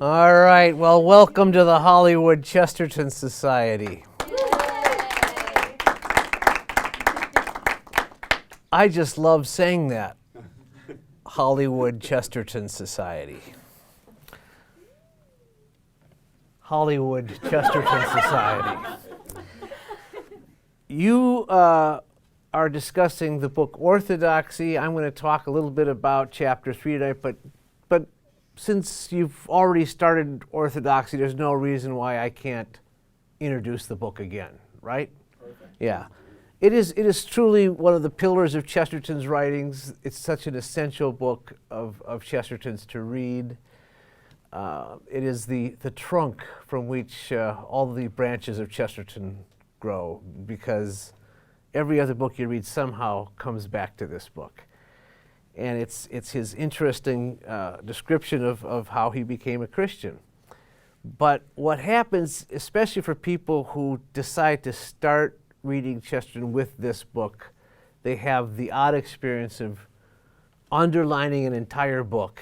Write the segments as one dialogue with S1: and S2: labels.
S1: All right, well, welcome to the Hollywood Chesterton Society. I just love saying that. Hollywood Chesterton Society. Hollywood Chesterton Society. You are discussing the book Orthodoxy. I'm going to talk a little bit about chapter 3 tonight, but since you've already started Orthodoxy, there's no reason why I can't introduce the book again, right? Perfect. Yeah. It is truly one of the pillars of Chesterton's writings. It's such an essential book of Chesterton's to read. It is the trunk from which all the branches of Chesterton grow, because every other book you read somehow comes back to this book. And it's his interesting description of how he became a Christian. But what happens, especially for people who decide to start reading Chesterton with this book, they have the odd experience of underlining an entire book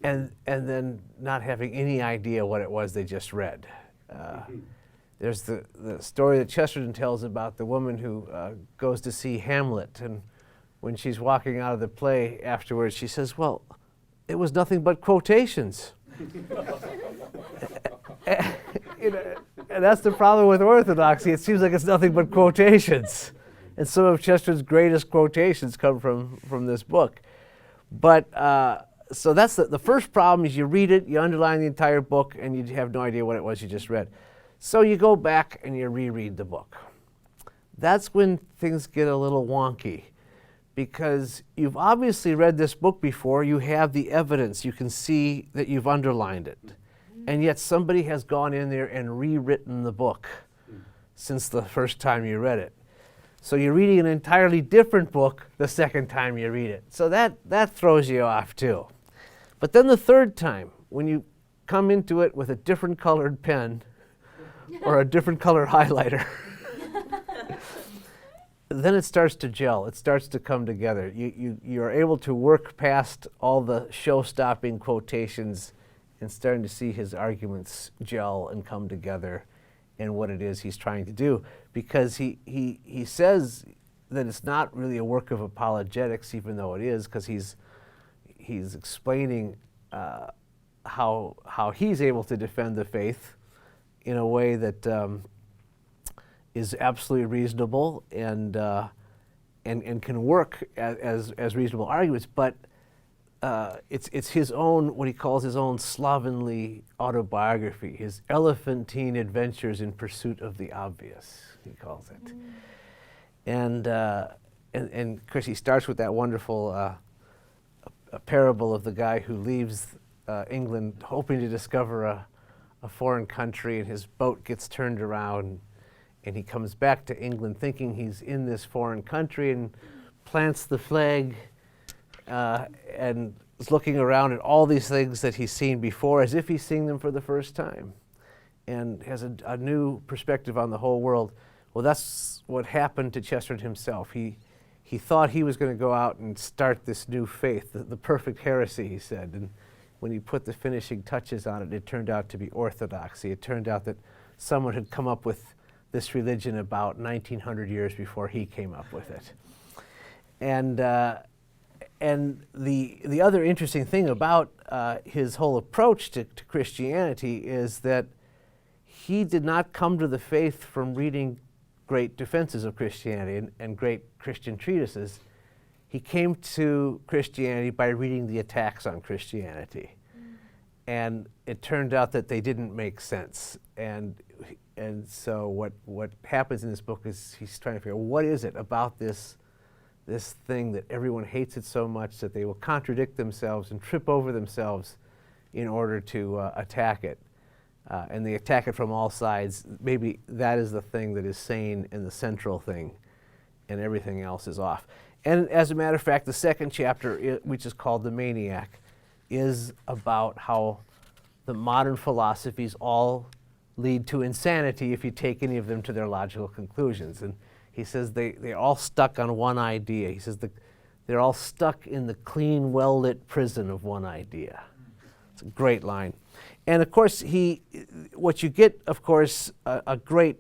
S1: and then not having any idea what it was they just read. There's the story that Chesterton tells about the woman who goes to see Hamlet, and when she's walking out of the play afterwards, she says, "Well, it was nothing but quotations." And that's the problem with Orthodoxy. It seems like it's nothing but quotations. And some of Chesterton's greatest quotations come from this book. But so that's the first problem is you read it, you underline the entire book, and you have no idea what it was you just read. So you go back and you reread the book. That's when things get a little wonky, because you've obviously read this book before. You have the evidence. You can see that you've underlined it. And yet somebody has gone in there and rewritten the book since the first time you read it. So you're reading an entirely different book the second time you read it. So that throws you off too. But then the third time, when you come into it with a different colored pen or a different color highlighter, then it starts to gel. It starts to come together. You're able to work past all the show-stopping quotations and starting to see his arguments gel and come together in what it is he's trying to do. Because he says that it's not really a work of apologetics, even though it is, because he's explaining how he's able to defend the faith in a way that is absolutely reasonable and can work as reasonable arguments, but it's his own, what he calls his own slovenly autobiography, his elephantine adventures in pursuit of the obvious, he calls it. And of course he starts with that wonderful a parable of the guy who leaves England hoping to discover a foreign country, and his boat gets turned around, and he comes back to England thinking he's in this foreign country and plants the flag and is looking around at all these things that he's seen before as if he's seeing them for the first time, and has a new perspective on the whole world. Well, that's what happened to Chesterton himself. He thought he was going to go out and start this new faith, the perfect heresy, he said. And when he put the finishing touches on it, it turned out to be Orthodoxy. It turned out that someone had come up with this religion about 1900 years before he came up with it. And the other interesting thing about his whole approach to Christianity is that he did not come to the faith from reading great defenses of Christianity and great Christian treatises. He came to Christianity by reading the attacks on Christianity. And it turned out that they didn't make sense. And so what happens in this book is he's trying to figure out, what is it about this thing that everyone hates it so much that they will contradict themselves and trip over themselves in order to attack it. And they attack it from all sides. Maybe that is the thing that is sane and the central thing, and everything else is off. And as a matter of fact, the second chapter, which is called The Maniac, is about how the modern philosophies all lead to insanity if you take any of them to their logical conclusions. And he says they're all stuck on one idea. He says they're all stuck in the clean, well-lit prison of one idea. Great line. And of course, what you get, of course, a great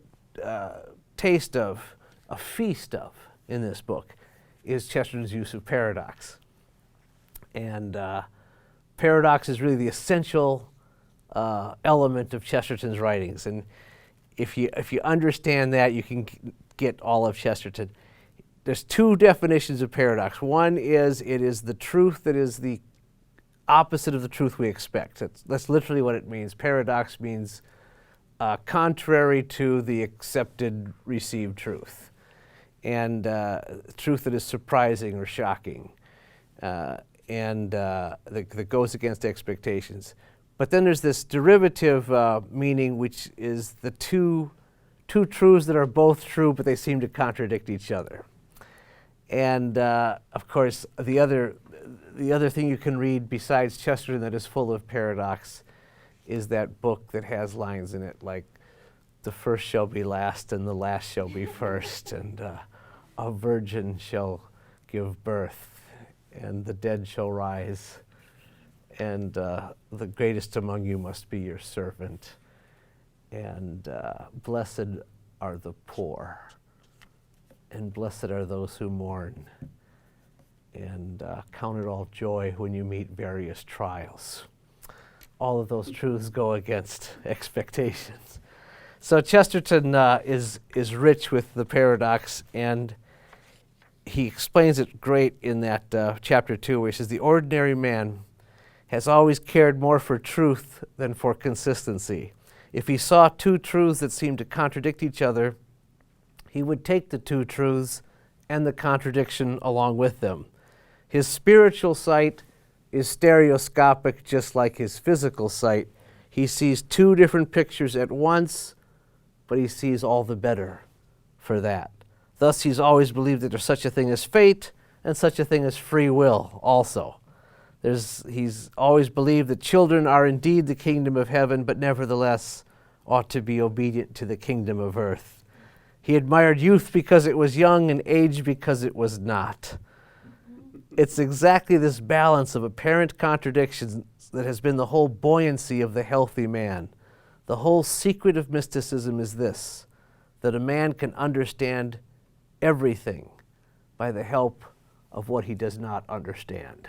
S1: taste of, a feast of in this book is Chesterton's use of paradox. And paradox is really the essential element of Chesterton's writings. And if you understand that, you can get all of Chesterton. There's two definitions of paradox. One is it is the truth that is the opposite of the truth we expect. That's literally what it means. Paradox means contrary to the accepted, received truth, and truth that is surprising or shocking, and that goes against expectations. But then there's this derivative meaning, which is the two truths that are both true, but they seem to contradict each other. And of course, the other thing you can read besides Chesterton that is full of paradox is that book that has lines in it like, the first shall be last and the last shall be first, and a virgin shall give birth, and the dead shall rise, and the greatest among you must be your servant, and blessed are the poor, and blessed are those who mourn, and count it all joy when you meet various trials. All of those truths go against expectations. So Chesterton is rich with the paradox, and he explains it great in that chapter 2, where he says, the ordinary man has always cared more for truth than for consistency. If he saw two truths that seemed to contradict each other, he would take the two truths and the contradiction along with them. His spiritual sight is stereoscopic, just like his physical sight. He sees two different pictures at once, but he sees all the better for that. Thus, he's always believed that there's such a thing as fate and such a thing as free will also. He's always believed that children are indeed the kingdom of heaven, but nevertheless ought to be obedient to the kingdom of earth. He admired youth because it was young and age because it was not. It's exactly this balance of apparent contradictions that has been the whole buoyancy of the healthy man. The whole secret of mysticism is this, that a man can understand everything by the help of what he does not understand.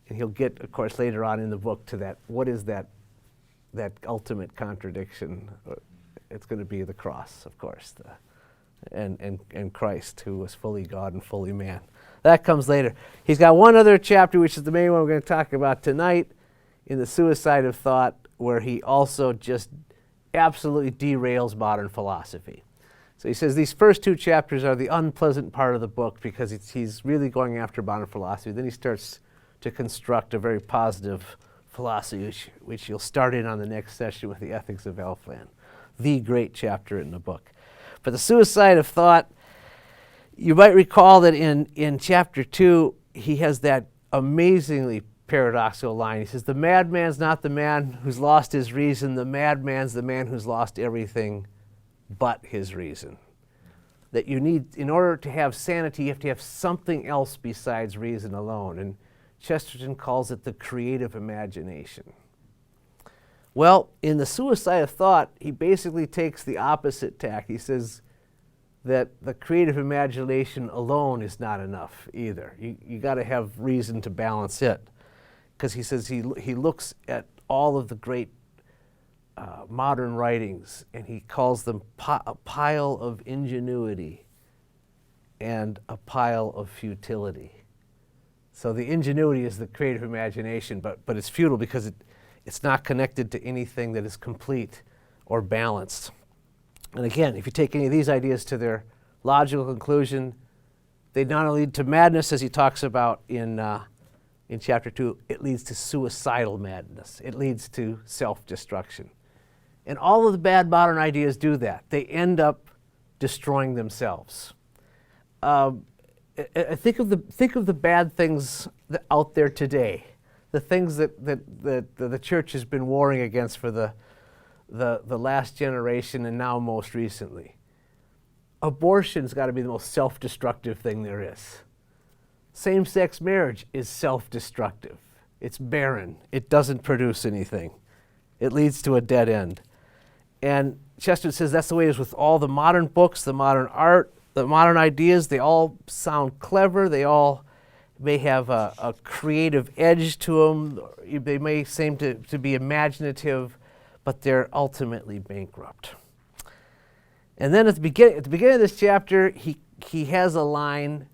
S1: And he'll get, of course, later on in the book to that, what is that ultimate contradiction? It's going to be the cross, of course, and Christ, who was fully God and fully man. That comes later. He's got one other chapter, which is the main one we're going to talk about tonight, in The Suicide of Thought, where he also just absolutely derails modern philosophy. So he says these first two chapters are the unpleasant part of the book because he's really going after modern philosophy. Then he starts to construct a very positive philosophy, which you'll start in on the next session with the Ethics of Elfland, the great chapter in the book. But The Suicide of Thought, you might recall that in chapter 2, he has that amazingly paradoxical line. He says, the madman's not the man who's lost his reason, the madman's the man who's lost everything but his reason. That you need, in order to have sanity, you have to have something else besides reason alone. And Chesterton calls it the creative imagination. Well, in The Suicide of Thought, he basically takes the opposite tack. He says that the creative imagination alone is not enough either. You got to have reason to balance it. Because he says he looks at all of the great modern writings, and he calls them a pile of ingenuity and a pile of futility. So the ingenuity is the creative imagination, but it's futile because it's not connected to anything that is complete or balanced. And again, if you take any of these ideas to their logical conclusion, they not only lead to madness, as he talks about in chapter 2, it leads to suicidal madness. It leads to self-destruction. And all of the bad modern ideas do that. They end up destroying themselves. Think of the bad things out there today, the things that the church has been warring against for the last generation and now most recently. Abortion's got to be the most self-destructive thing there is. Same-sex marriage is self-destructive. It's barren. It doesn't produce anything. It leads to a dead end. And Chesterton says that's the way it is with all the modern books, the modern art, the modern ideas. They all sound clever. They all may have a creative edge to them. They may seem to be imaginative, but they're ultimately bankrupt. And then at the beginning of this chapter, he has a line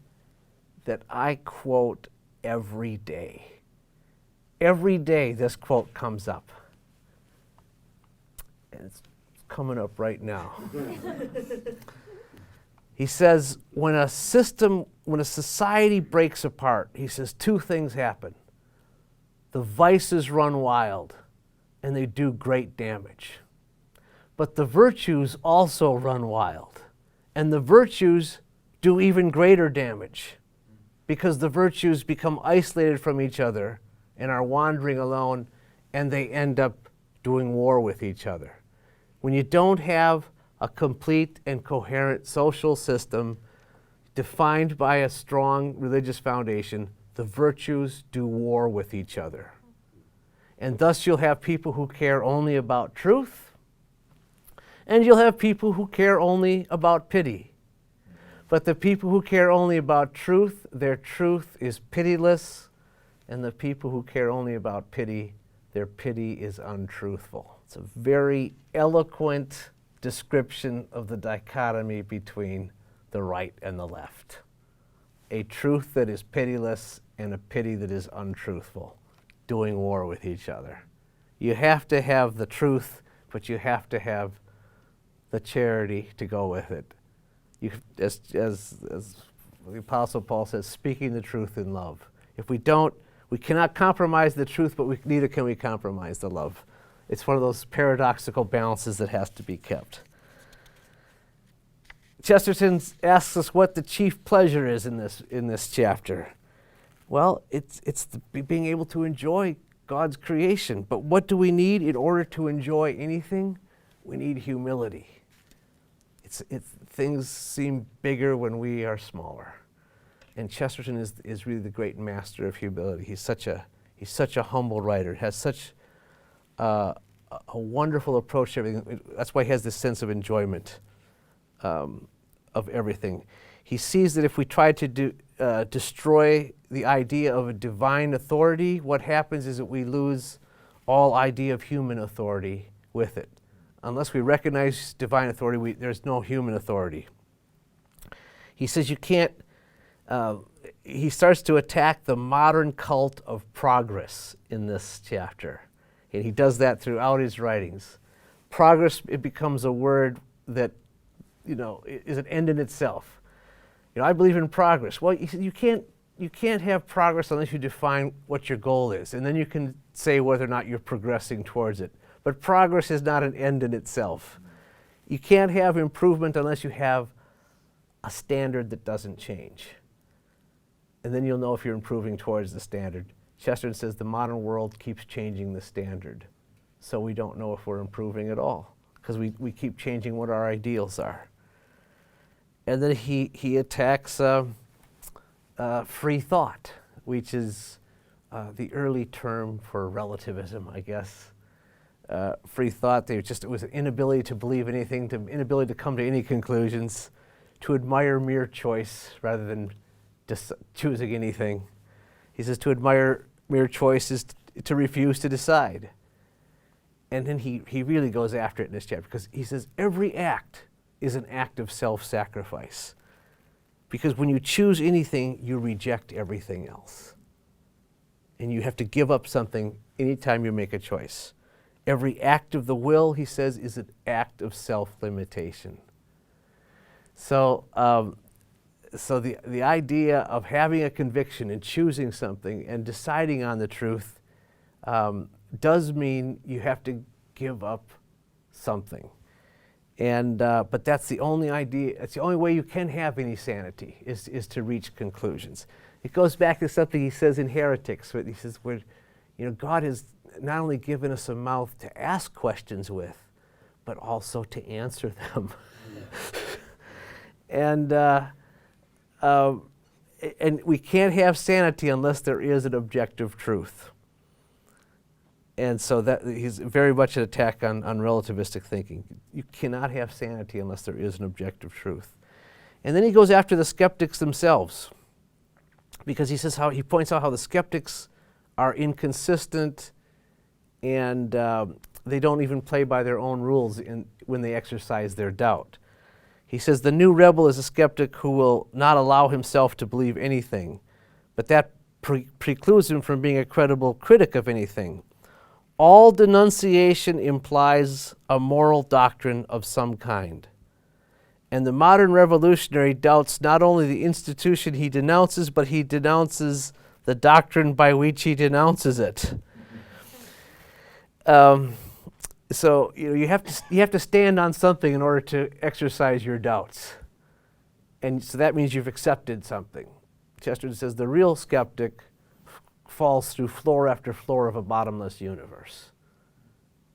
S1: that I quote every day. Every day this quote comes up. And it's coming up right now. He says, when a society breaks apart, he says two things happen. The vices run wild, and they do great damage. But the virtues also run wild, and the virtues do even greater damage, because the virtues become isolated from each other and are wandering alone, and they end up doing war with each other. When you don't have a complete and coherent social system defined by a strong religious foundation, the virtues do war with each other. And thus you'll have people who care only about truth, and you'll have people who care only about pity. But the people who care only about truth, their truth is pitiless, and the people who care only about pity, their pity is untruthful. It's a very eloquent description of the dichotomy between the right and the left. A truth that is pitiless and a pity that is untruthful, doing war with each other. You have to have the truth, but you have to have the charity to go with it. As the Apostle Paul says, speaking the truth in love. If we don't, we cannot compromise the truth, but neither can we compromise the love. It's one of those paradoxical balances that has to be kept. Chesterton asks us what the chief pleasure is in this chapter. Well, it's being able to enjoy God's creation. But what do we need in order to enjoy anything? We need humility. Things seem bigger when we are smaller. And Chesterton is really the great master of humility. He's such a humble writer. Has such a wonderful approach to everything. That's why he has this sense of enjoyment of everything. He sees that if we try to destroy the idea of a divine authority, what happens is that we lose all idea of human authority with it. Unless we recognize divine authority, there's no human authority. He says you can't, he starts to attack the modern cult of progress in this chapter. And he does that throughout his writings. Progress, it becomes a word that, is an end in itself. I believe in progress. Well, he said you can't have progress unless you define what your goal is, and then you can say whether or not you're progressing towards it. But progress is not an end in itself. You can't have improvement unless you have a standard that doesn't change. And then you'll know if you're improving towards the standard. Chesterton says the modern world keeps changing the standard, so we don't know if we're improving at all, because we keep changing what our ideals are. And then he attacks free thought, which is the early term for relativism, I guess. Free thought, it was an inability to believe anything, inability to come to any conclusions, to admire mere choice rather than just choosing anything. He says to admire mere choice is to refuse to decide. And then he really goes after it in this chapter, because he says every act is an act of self-sacrifice. Because when you choose anything, you reject everything else. And you have to give up something anytime you make a choice. Every act of the will, he says, is an act of self-limitation. So the idea of having a conviction and choosing something and deciding on the truth does mean you have to give up something. And but that's the only idea. It's the only way you can have any sanity is to reach conclusions. It goes back to something he says in Heretics, where he says, God has not only given us a mouth to ask questions with, but also to answer them. And we can't have sanity unless there is an objective truth. And so that he's very much an attack on relativistic thinking. You cannot have sanity unless there is an objective truth. And then he goes after the skeptics themselves, because he points out how the skeptics are inconsistent and they don't even play by their own rules when they exercise their doubt. He says the new rebel is a skeptic who will not allow himself to believe anything, but that precludes him from being a credible critic of anything. All denunciation implies a moral doctrine of some kind. And the modern revolutionary doubts not only the institution he denounces, but he denounces the doctrine by which he denounces it. So you have to stand on something in order to exercise your doubts. And so that means you've accepted something. Chesterton says the real skeptic falls through floor after floor of a bottomless universe.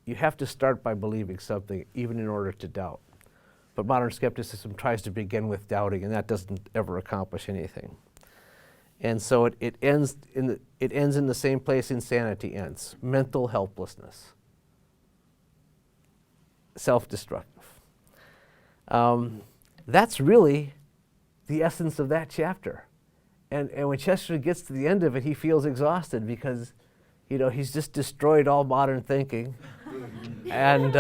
S1: You have to start by believing something, even in order to doubt. But modern skepticism tries to begin with doubting, and that doesn't ever accomplish anything. And so it ends in the same place insanity ends: mental helplessness, self-destructive. That's really the essence of that chapter. And when Chesterton gets to the end of it, he feels exhausted because, he's just destroyed all modern thinking, and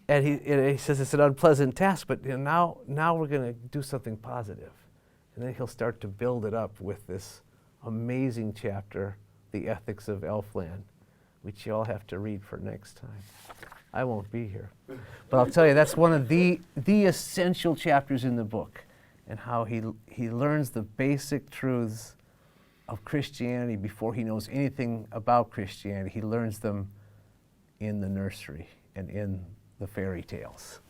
S1: he says it's an unpleasant task. But now we're going to do something positive, and then he'll start to build it up with this amazing chapter, The Ethics of Elfland, which you all have to read for next time. I won't be here, but I'll tell you that's one of the essential chapters in the book. And how he learns the basic truths of Christianity before he knows anything about Christianity. He learns them in the nursery and in the fairy tales,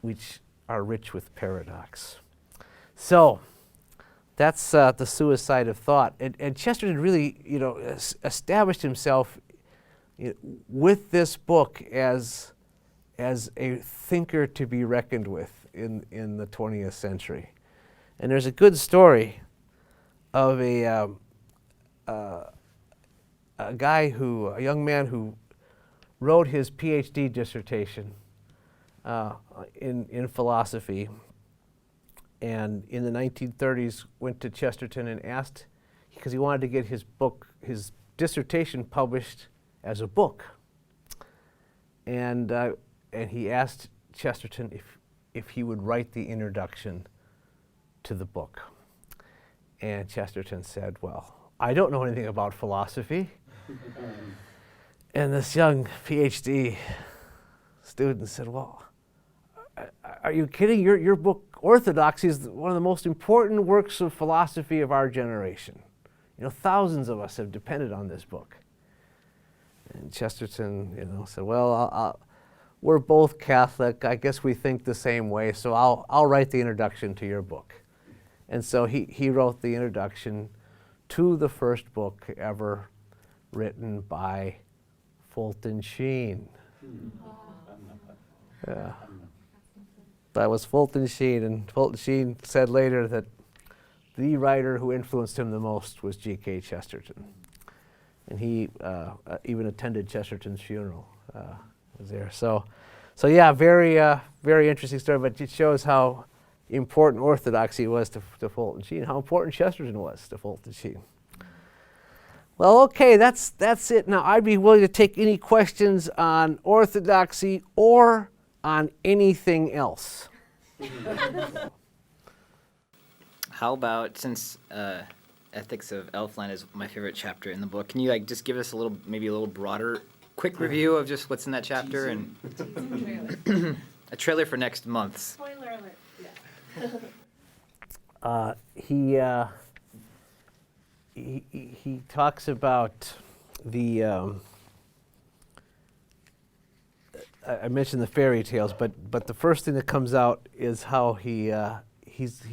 S1: which are rich with paradox. So that's the suicide of thought. And Chesterton really, established himself with this book as a thinker to be reckoned with in the 20th century. And there's a good story of a young man who wrote his PhD dissertation in philosophy, and in the 1930s went to Chesterton and asked, because he wanted to get his dissertation published as a book, and he asked Chesterton if he would write the introduction to the book. And Chesterton said, well, I don't know anything about philosophy. And this young PhD student said, well, are you kidding? Your book, Orthodoxy, is one of the most important works of philosophy of our generation. Thousands of us have depended on this book. And Chesterton, said, well, we're both Catholic. I guess we think the same way, so I'll write the introduction to your book. And so he wrote the introduction to the first book ever written by Fulton Sheen. Yeah. That was Fulton Sheen, and Fulton Sheen said later that the writer who influenced him the most was G.K. Chesterton. And he even attended Chesterton's funeral. Was there. So yeah, very interesting story, but it shows how important Orthodoxy was to Fulton Sheen, how important Chesterton was to Fulton Sheen. Well, okay, that's it. Now, I'd be willing to take any questions on Orthodoxy or on anything else.
S2: How about, since Ethics of Elfland is my favorite chapter in the book, can you just give us maybe a little broader, quick review of just what's in that chapter and a trailer for next month?
S3: Spoiler alert. Yeah.
S1: He talks about the I mentioned the fairy tales, but the first thing that comes out is how he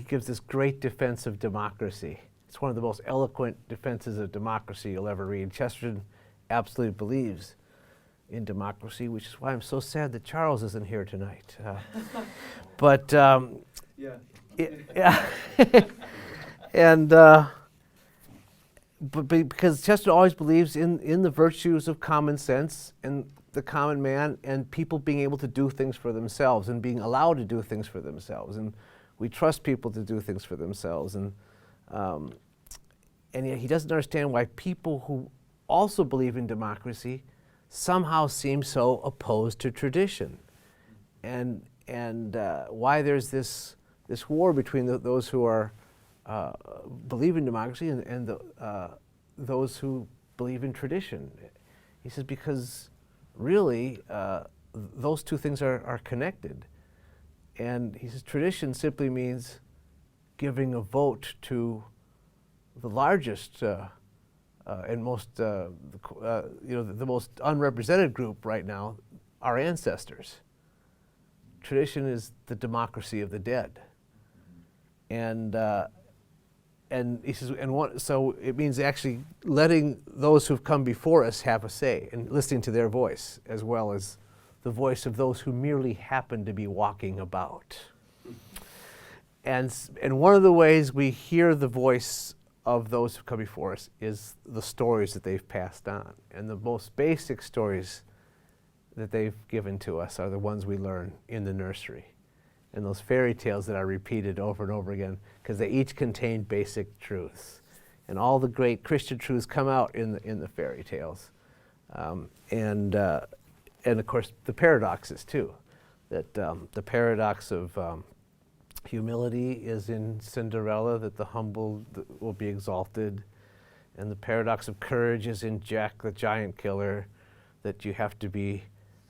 S1: gives this great defense of democracy. It's one of the most eloquent defenses of democracy you'll ever read. Chesterton absolutely believes in democracy, which is why I'm so sad that Charles isn't here tonight. because Chesterton always believes in the virtues of common sense and the common man and people being able to do things for themselves and being allowed to do things for themselves. And we trust people to do things for themselves. And yet he doesn't understand why people who also believe in democracy somehow seem so opposed to tradition. And why there's this war between those who are believe in democracy and those who believe in tradition. He says because really those two things are connected. And he says tradition simply means giving a vote to the largest and most the most unrepresented group right now, our ancestors. Tradition is the democracy of the dead. And he says, so it means actually letting those who've come before us have a say and listening to their voice as well as the voice of those who merely happen to be walking about. And one of the ways we hear the voice of those who come before us is the stories that they've passed on. And the most basic stories that they've given to us are the ones we learn in the nursery. And those fairy tales that are repeated over and over again, because they each contain basic truths. And all the great Christian truths come out in the fairy tales. And of course, the paradoxes too. That the paradox of humility is in Cinderella, that the humble will be exalted. And the paradox of courage is in Jack the Giant Killer, that you have to be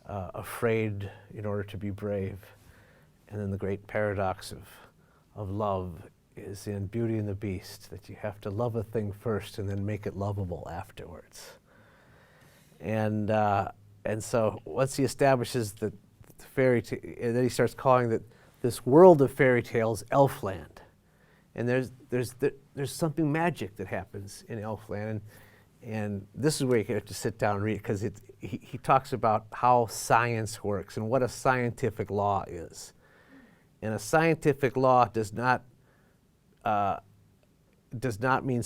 S1: afraid in order to be brave. And then the great paradox of love is in Beauty and the Beast, that you have to love a thing first and then make it lovable afterwards. And so once he establishes the fairy tale, and then he starts calling this world of fairy tales Elfland. And there's something magic that happens in Elfland. And this is where you have to sit down and read, because he talks about how science works and what a scientific law is. And a scientific law does not mean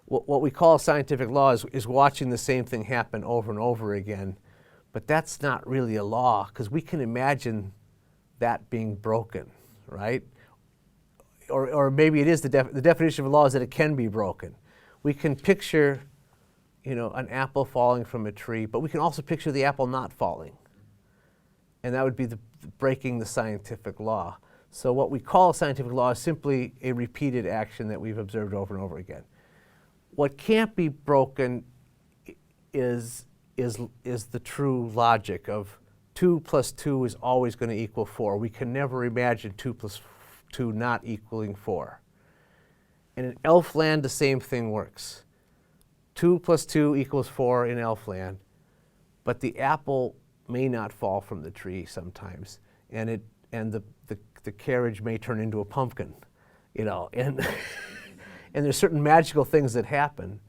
S1: what we call a scientific law is watching the same thing happen over and over again. But that's not really a law, because we can imagine that being broken, right? Or maybe it is the definition of a law is that it can be broken. We can picture, an apple falling from a tree, but we can also picture the apple not falling. And that would be breaking the scientific law. So what we call a scientific law is simply a repeated action that we've observed over and over again. What can't be broken is the true logic of 2 plus 2 is always going to equal 4. We can never imagine 2 plus 2 not equaling 4. And in Elfland, the same thing works. 2 plus 2 equals 4 in Elfland, but the apple may not fall from the tree sometimes, and the carriage may turn into a pumpkin, and there's certain magical things that happen,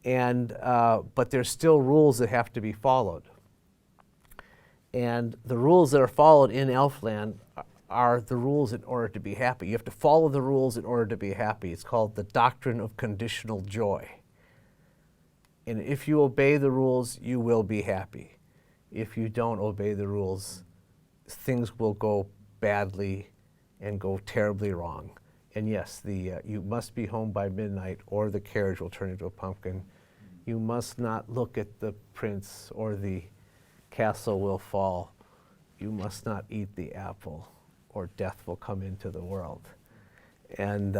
S1: but there's still rules that have to be followed. And the rules that are followed in Elfland are the rules in order to be happy. You have to follow the rules in order to be happy. It's called the Doctrine of Conditional Joy. And if you obey the rules, you will be happy. If you don't obey the rules, things will go badly and go terribly wrong. And yes, you must be home by midnight or the carriage will turn into a pumpkin. You must not look at the prince or the castle will fall. You must not eat the apple or death will come into the world. And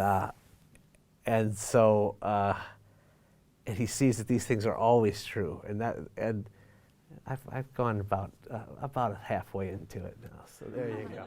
S1: so he sees that these things are always true. And I've gone about halfway into it now, so there you go.